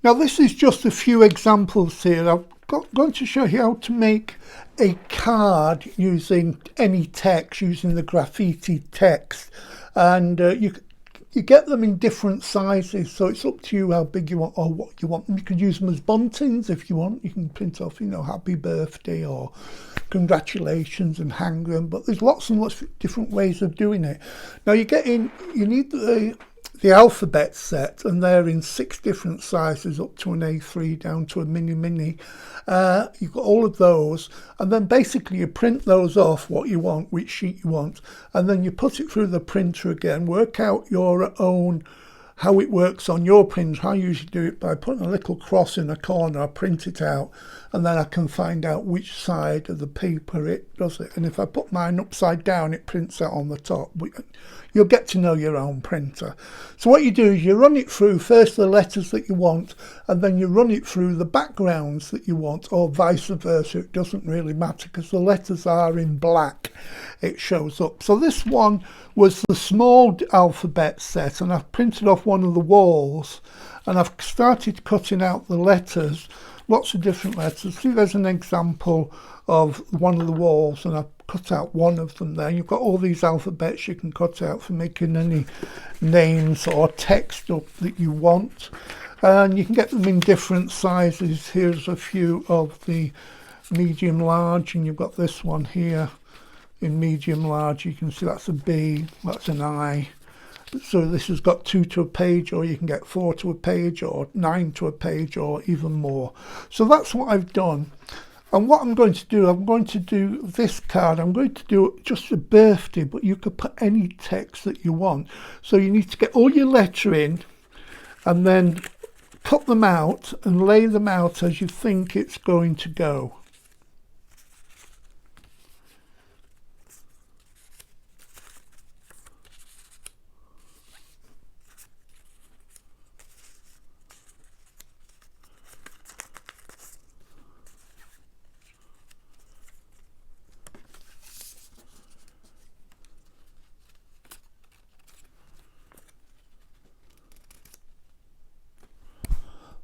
Now this is just a few examples here. Going to show you how to make a card using any text, using the graffiti text, and you get them in different sizes, so it's up to you how big you want or what you want. You can use them as buntings if you want. You can print off, happy birthday or congratulations and hang them, but there's lots and lots of different ways of doing it. Now you need the alphabet set, and they're in 6 different sizes, up to an A3 down to a mini. You've got all of those, and then basically you print those off, what you want, which sheet you want, and then you put it through the printer again, work out your own, how it works on your printer. I usually do it by putting a little cross in a corner, I print it out, and then I can find out which side of the paper it does it. And if I put mine upside down, it prints out on the top. You'll get to know your own printer. So what you do is you run it through first the letters that you want, and then you run it through the backgrounds that you want, or vice versa. It doesn't really matter because the letters are in black. It shows up. So this one was the small alphabet set, and I've printed off one of the walls, and I've started cutting out the letters, lots of different letters. See, there's an example of one of the walls, and I've cut out one of them there. You've got all these alphabets you can cut out for making any names or text up that you want, and you can get them in different sizes. Here's a few of the medium large, and you've got this one here in medium large. You can see that's a B, that's an I. So this has got 2 to a page, or you can get 4 to a page, or 9 to a page, or even more. So that's what I've done. And what I'm going to do this card, I'm going to do just a birthday, but you could put any text that you want. So you need to get all your letter in, and then cut them out and lay them out as you think it's going to go.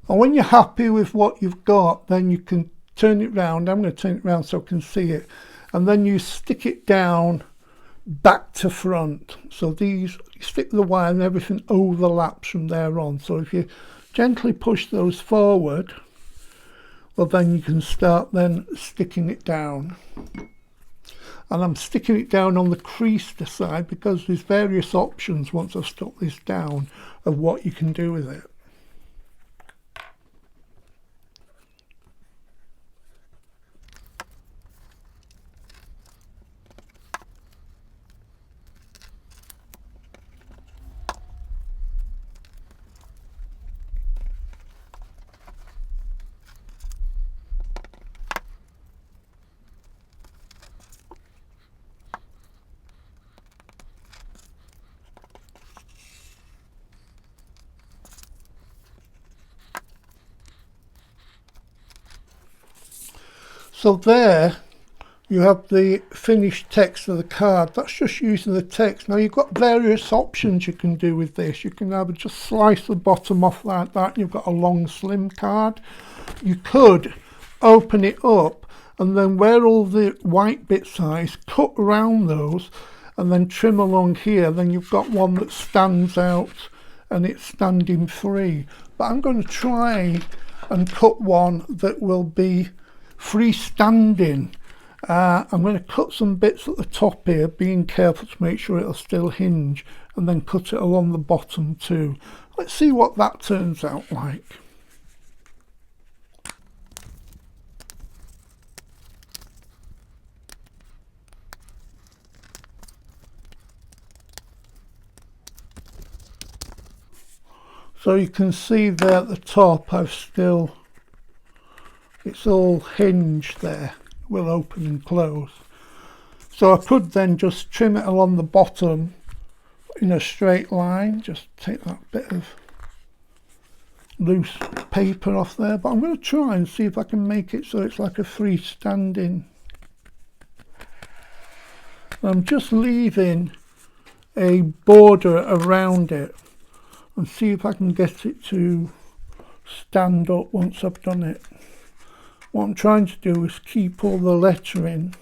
And when you're happy with what you've got, then you can turn it round. I'm going to turn it round so I can see it. And then you stick it down back to front. So these, you stick the wire and everything overlaps from there on. So if you gently push those forward, well, then you can start then sticking it down. And I'm sticking it down on the creased side because there's various options once I've stuck this down of what you can do with it. So there you have the finished text of the card. That's just using the text. Now you've got various options you can do with this. You can either just slice the bottom off like that, you've got a long slim card. You could open it up and then where all the white bits are, is cut around those and then trim along here. Then you've got one that stands out and it's standing free. But I'm going to try and cut one that will be freestanding. I'm going to cut some bits at the top here, being careful to make sure it'll still hinge, and then cut it along the bottom too. Let's see what that turns out like. So you can see there at the top it's all hinged there, will open and close. So I could then just trim it along the bottom in a straight line, just take that bit of loose paper off there, but I'm going to try and see if I can make it so it's like a freestanding. I'm just leaving a border around it and see if I can get it to stand up once I've done it. What I'm trying to do is keep all the lettering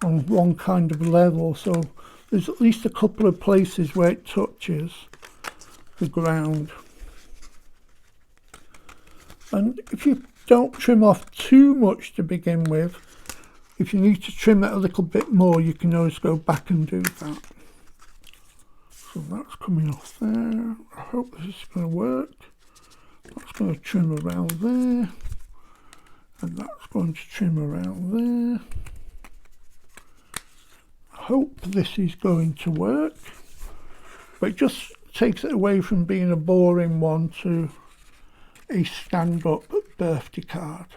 on one kind of level, so there's at least a couple of places where it touches the ground. And if you don't trim off too much to begin with, if you need to trim it a little bit more, you can always go back and do that. So that's coming off there. I hope this is going to work. That's going to trim around there, and that's going to trim around there. I hope this is going to work, but it just takes it away from being a boring one to a stand-up birthday card.